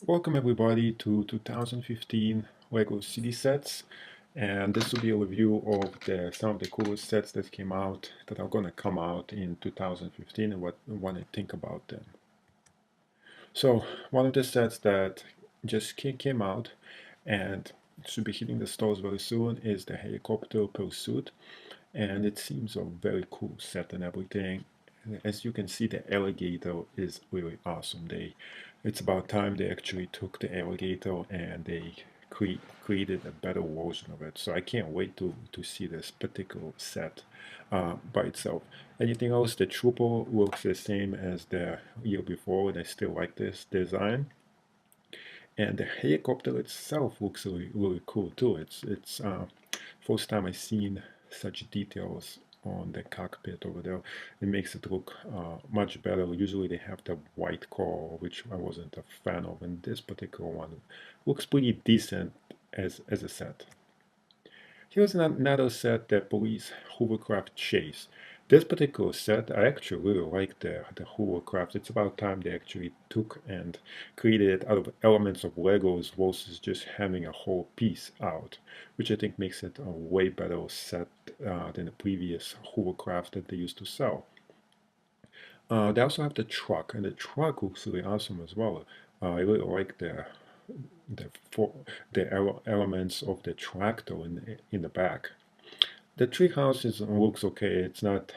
Welcome everybody to 2015 Lego City sets, and this will be a review of some of the coolest sets that came out that are gonna come out in 2015 and what I think about them. So one of the sets that just came out and should be hitting the stores very soon is the Helicopter Pursuit, and it seems a very cool set and everything. As you can see, the alligator is really awesome. It's about time they actually took the alligator and they created a better version of it. So I can't wait to see this particular set by itself. Anything else? The Trooper looks the same as the year before, and I still like this design. And the helicopter itself looks really cool too. It's first time I've seen such details on the cockpit over there. It makes it look much better. Usually they have the white core, which I wasn't a fan of, and this particular one looks pretty decent as a set. Here's another set, the Police Hovercraft Chase. This particular set, I actually really like the hovercraft. It's about time they actually took and created it out of elements of Legos versus just having a whole piece out, which I think makes it a way better set than the previous hovercraft that they used to sell. They also have the truck, and the truck looks really awesome as well. I really like the, for, the elements of the tractor in the back. The treehouse looks okay. It's not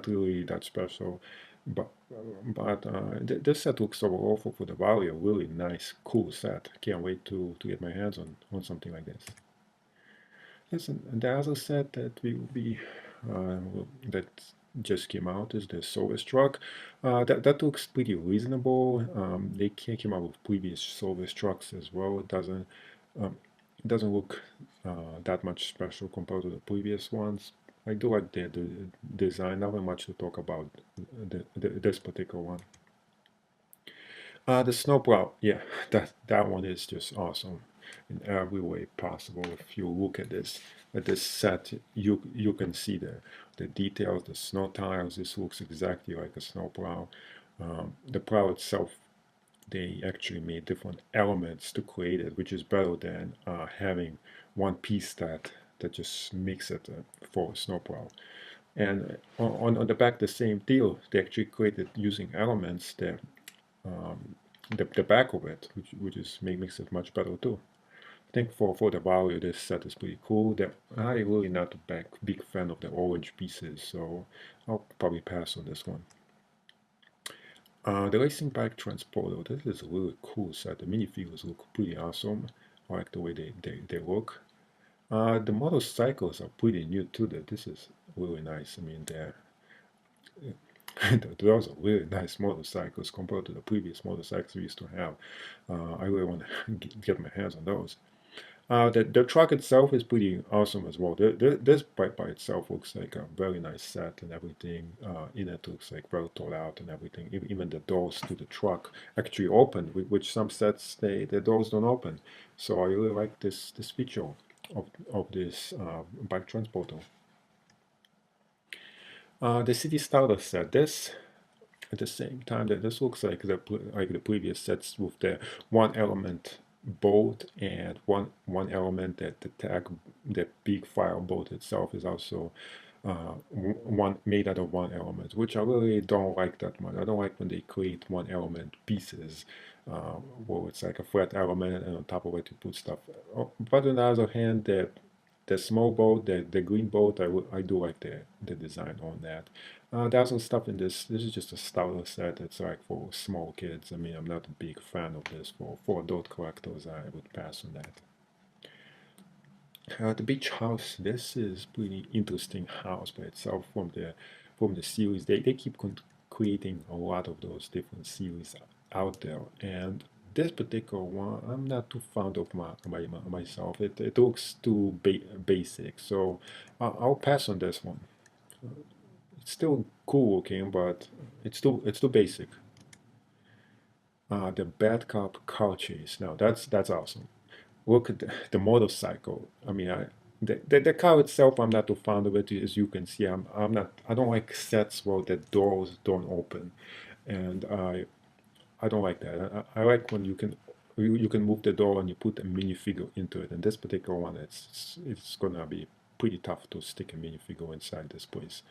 really that special, but this set looks overall for the value a really nice, cool set. Can't wait to get my hands on something like this. Yes, and the other set that will be that just came out is the Service Truck. That looks pretty reasonable. They came out with previous Service Trucks as well. Um, it doesn't look that much special compared to the previous ones. I do like the design. Not very much to talk about this particular one. The snowplow, yeah, that one is just awesome in every way possible. If you look at this set, you can see the details, the snow tiles. This looks exactly like a snowplow. The plow itself, they actually made different elements to create it, which is better than having one piece that just makes it for a snowplow. And on the back, the same deal. They actually created using elements that um, the back of it, which is makes it much better too. I think for the value, this set is pretty cool. I really not a big fan of the orange pieces, so I'll probably pass on this one. The racing bike transporter, this is a really cool set. The minifigures look pretty awesome. I like the way they look. The motorcycles are pretty new too. This is really nice. I mean, those are really nice motorcycles compared to the previous motorcycles we used to have. I really want to get my hands on those. The truck itself is pretty awesome as well. This bike by itself looks like a very nice set and everything. In it looks like well thought out and everything. Even the doors to the truck actually open, which some sets the doors don't open. So I really like this feature of this bike transporter. The City Starter set. This at the same time that this looks like the previous sets with the one element boat and one element that the big fireboat itself is also one made out of one element, which I really don't like that much. I don't like when they create one element pieces, where it's like a flat element and on top of it you put stuff. But on the other hand, the small boat, the green boat, I do like the design on that. There's some stuff in this. This is just a starter set. It's like for small kids. I mean, I'm not a big fan of this. For adult collectors, I would pass on that. The beach house. This is pretty interesting house by itself from the series. They keep creating a lot of those different series out there, and this particular one, I'm not too fond of myself. It looks too basic, so I'll pass on this one. It's still cool looking, but it's too basic. The Bad Cop car chase. Now that's awesome. Look at the motorcycle. I mean, the car itself, I'm not too fond of it. As you can see, I don't like sets where the doors don't open, and I don't like that. I like when you can move the door and you put a minifigure into it. And this particular one, it's gonna be pretty tough to stick a minifigure inside this place.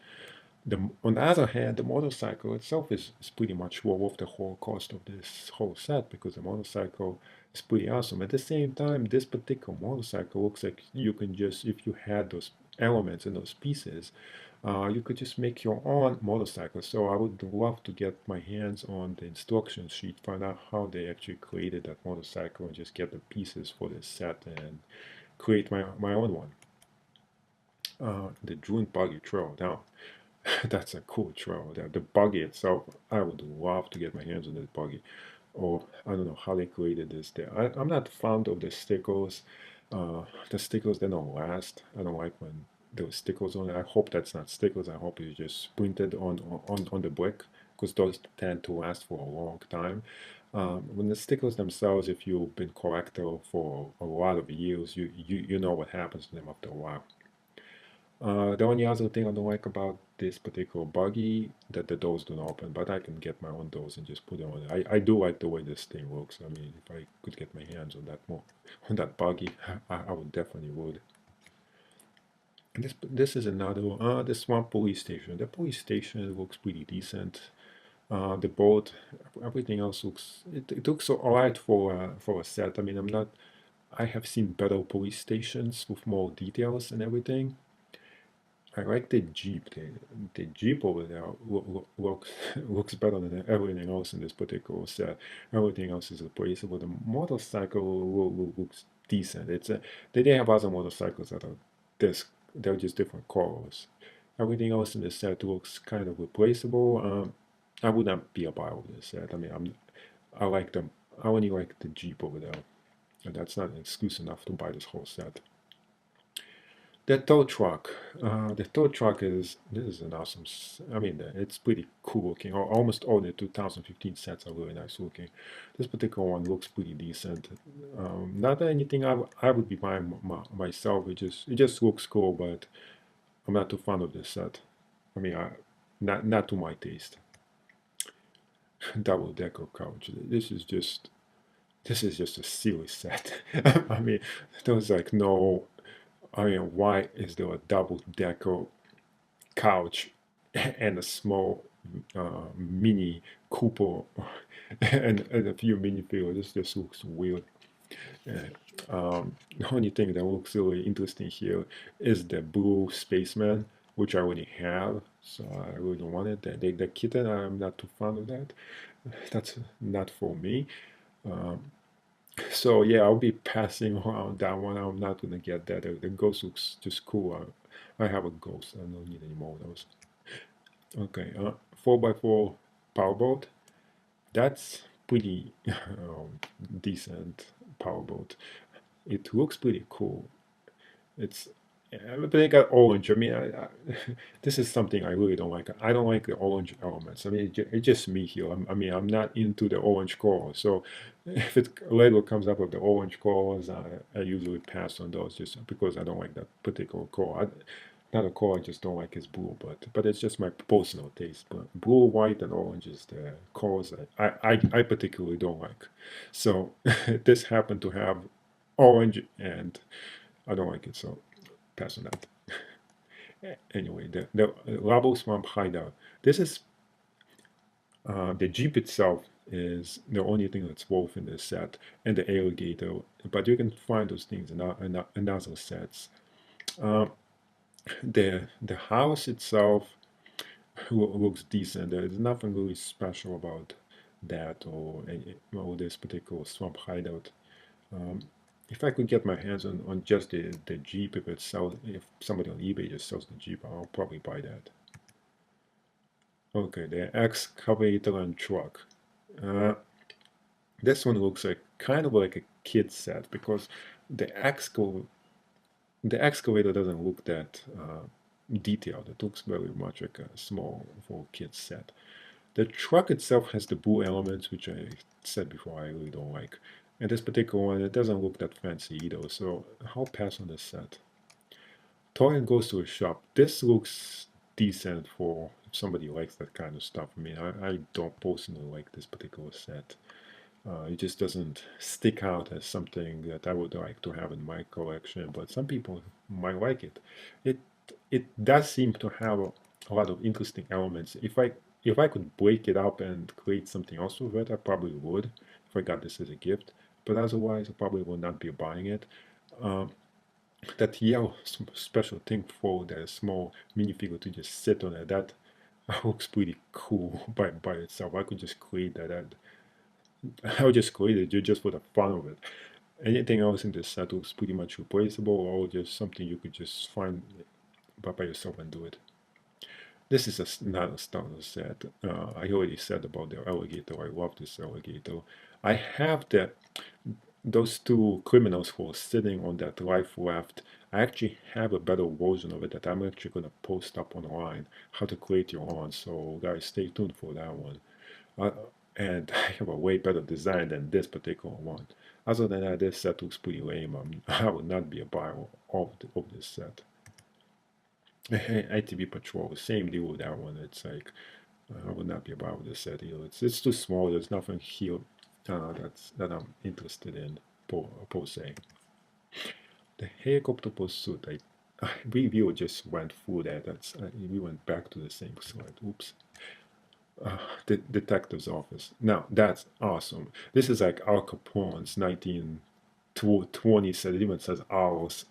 On the other hand, the motorcycle itself is pretty much worth the whole cost of this whole set, because the motorcycle is pretty awesome. At the same time, this particular motorcycle looks like you can just, if you had those elements and those pieces, you could just make your own motorcycle. So I would love to get my hands on the instruction sheet, find out how they actually created that motorcycle, and just get the pieces for this set and create my own one. The Dune Buggy Trail. Now, that's a cool trail. The buggy itself, I would love to get my hands on that buggy. Or I don't know how they created this there. I'm not fond of the stickers. The stickers, they don't last. I don't like when those stickers on it. I hope that's not stickers. I hope it's just printed on the brick, because those tend to last for a long time. When the stickers themselves, if you've been collector for a lot of years, you know what happens to them after a while. The only other thing I don't like about this particular buggy, that the doors don't open, but I can get my own doors and just put them on. I do like the way this thing works. I mean, if I could get my hands on that on that buggy, I would definitely would. And this is another one. This one police station. The police station looks pretty decent. The boat, everything else it looks alright for a set. I mean, I have seen better police stations with more details and everything. I like the Jeep. The Jeep over there looks better than everything else in this particular set. Everything else is replaceable. The motorcycle looks decent. They have other motorcycles that are this. They're just different colors. Everything else in the set looks kind of replaceable. I would not be a buyer of this set. I mean, I like them. I only like the Jeep over there, and that's not an excuse enough to buy this whole set. The tow truck. The tow truck this is an awesome. I mean, it's pretty cool looking. Almost all the 2015 sets are really nice looking. This particular one looks pretty decent. Not anything I would be buying myself. It just looks cool, but I'm not too fond of this set. I mean, not to my taste. Double decker couch. This is just a silly set. I mean, there's like no. I mean, why is there a double decker couch and a small mini Cooper and a few minifigures? This just looks weird. The only thing that looks really interesting here is the blue spaceman, which I already have, so I really don't want it. The kitten, I'm not too fond of that. That's not for me. So yeah, I'll be passing around that one. I'm not gonna get that. The ghost looks just cool. I have a ghost. I don't need any more of those. Okay, 4x4 powerboat. That's pretty decent powerboat. It looks pretty cool. It's but they got orange. I mean, this is something I really don't like. I don't like the orange elements. I mean, it's just me here. I mean, I'm not into the orange color. So if it later comes up with the orange colors, I usually pass on those just because I don't like that particular color. Not a color I just don't like is blue, but it's just my personal taste. But blue, white, and orange is the colors I particularly don't like. So this happened to have orange, and I don't like it. So pass on that. Anyway, the Labo Swamp Hideout. This is the Jeep itself is the only thing that's worth in this set, and the alligator. But you can find those things in other sets. The house itself looks decent. There's nothing really special about that or this particular swamp hideout. If I could get my hands on just the Jeep, if somebody on eBay just sells the Jeep, I'll probably buy that. Okay, the Excavator and Truck. This one looks like kind of like a kid set, because the excavator doesn't look that detailed. It looks very much like a small for kids set. The truck itself has the blue elements, which I said before I really don't like. And this particular one, it doesn't look that fancy either, so I'll pass on this set. Torian goes to a shop. This looks decent for somebody likes that kind of stuff. I mean, I don't personally like this particular set. It just doesn't stick out as something that I would like to have in my collection, but some people might like it. It it does seem to have a lot of interesting elements. If I could break it up and create something else with it, I probably would if I got this as a gift. But otherwise, I probably will not be buying it. Um, that yellow special thing for the small minifigure to just sit on it, that looks pretty cool by itself. I could just create that. I would just create it just for the fun of it. Anything else in this set looks pretty much replaceable or just something you could just find by yourself and do it. This is not a standard set. I already said about the alligator. I love this alligator. I have those two criminals who are sitting on that life raft. I actually have a better version of it that I'm actually going to post up online, how to create your own. So guys, stay tuned for that one. Uh, and I have a way better design than this particular one. Other than that, this set looks pretty lame. I would not be a buyer of this set. ATV Patrol, same deal with that one. It's like, I would not be a buyer of this set either. It's too small. There's nothing here that I'm interested in, per se. The helicopter pursuit, we just went through that. We went back to the same slide. Oops. The detective's office. Now that's awesome. This is like Al Capone's 1920 set. It even says owls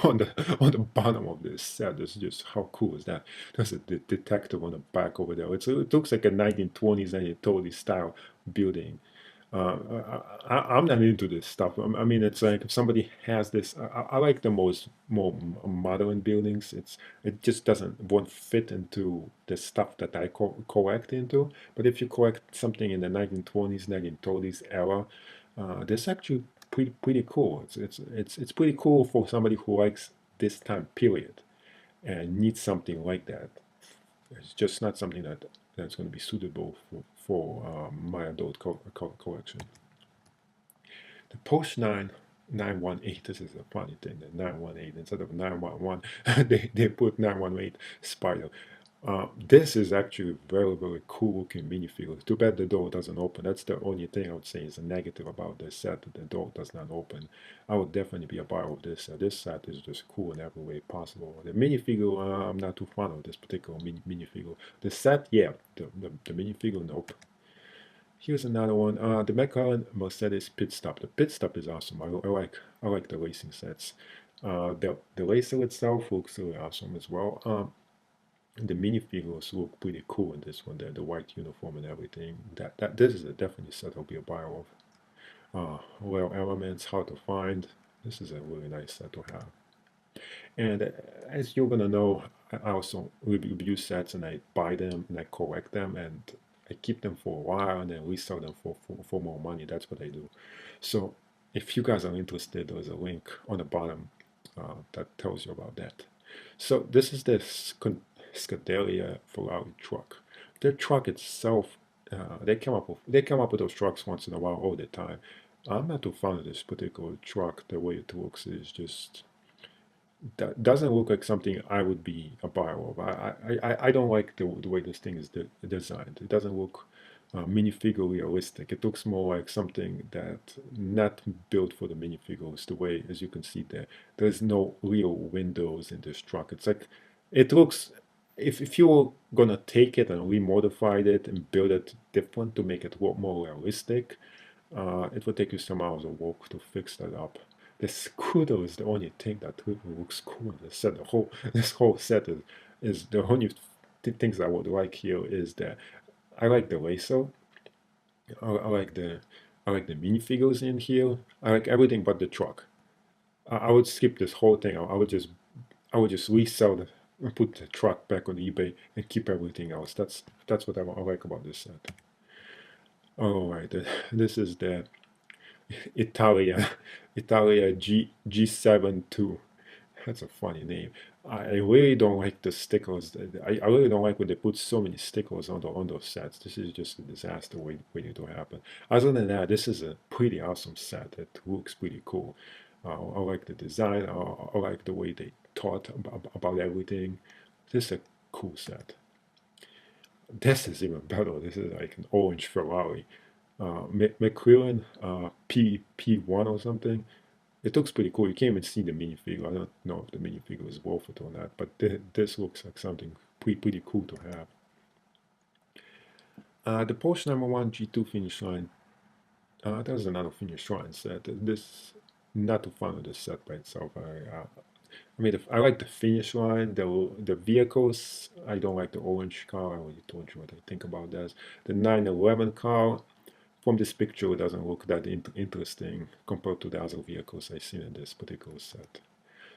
on the bottom of this set. It's just, how cool is that? There's a detective on the back over there. It looks like a 1920s, 1930s style building. I'm not into this stuff. I mean, it's like if somebody has this, I like the more modern buildings. It just won't fit into the stuff that I collect into. But if you collect something in the 1920s, 1930s era, this actually pretty cool. It's pretty cool for somebody who likes this time period and needs something like that. It's just not something that's going to be suitable for my adult collection. The Porsche 918, this is a funny thing, the 918 instead of 911, they put 918 Spyder. This is actually very cool looking minifigure. Too bad the door doesn't open. That's the only thing I would say is a negative about this set, that the door does not open. I would definitely be a buyer of this set. This set is just cool in every way possible. The minifigure, I'm not too fond of this particular minifigure. The set, yeah. The minifigure, nope. Here's another one. The McLaren Mercedes pit stop. The pit stop is awesome. I like the racing sets. The racer itself looks really awesome as well. The minifigures look pretty cool in this one. The white uniform and everything. This is definitely set I'll be a buyer of. Well, elements, how to find. This is a really nice set to have. And as you're gonna know, I also review sets and I buy them and I collect them and I keep them for a while and then resell them for more money. That's what I do. So if you guys are interested, there's a link on the bottom that tells you about that. So this is the Scuderia Ferrari truck. The truck itself, they come up with those trucks once in a while all the time. I'm not too fond of this particular truck. The way it looks is just, that doesn't look like something I would be a buyer of. I don't like the way this thing is designed. It doesn't look minifigure realistic. It looks more like something that not built for the minifigures. The way, as you can see there's no real windows in this truck. It's like, it looks, if you were gonna take it and remodify it and build it different to make it look more realistic, it would take you some hours of work to fix that up. The scooter is the only thing that really looks cool in the set. This whole set is the only things I would like here is that I like the racer. I like the minifigures in here. I like everything but the truck. I would skip this whole thing. I would just resell and put the truck back on eBay and keep everything else. That's what I like about this set. All right, this is the Italia G7 That's a funny name. I really don't like the stickers. I really don't like when they put so many stickers on those sets. This is just a disaster waiting to happen. Other than that, this is a pretty awesome set. It looks pretty cool. I like the design. I like the way they thought about everything. This is a cool set. This is even better. This is like an orange Ferrari. McLaren P1 or something. It looks pretty cool. You can't even see the minifigure. I don't know if the minifigure is worth it or not, but this looks like something pretty cool to have. The Porsche number 1 G2 finish line. There's another finish line set. This not too fun with this set by itself. I mean, I like the finish line, the vehicles. I don't like the orange car. I already told you what I think about that. The 911 car, from this picture, it doesn't look that interesting compared to the other vehicles I've seen in this particular set.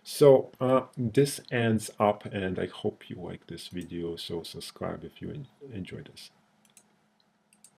So this ends up, and I hope you like this video. So subscribe if you enjoy this.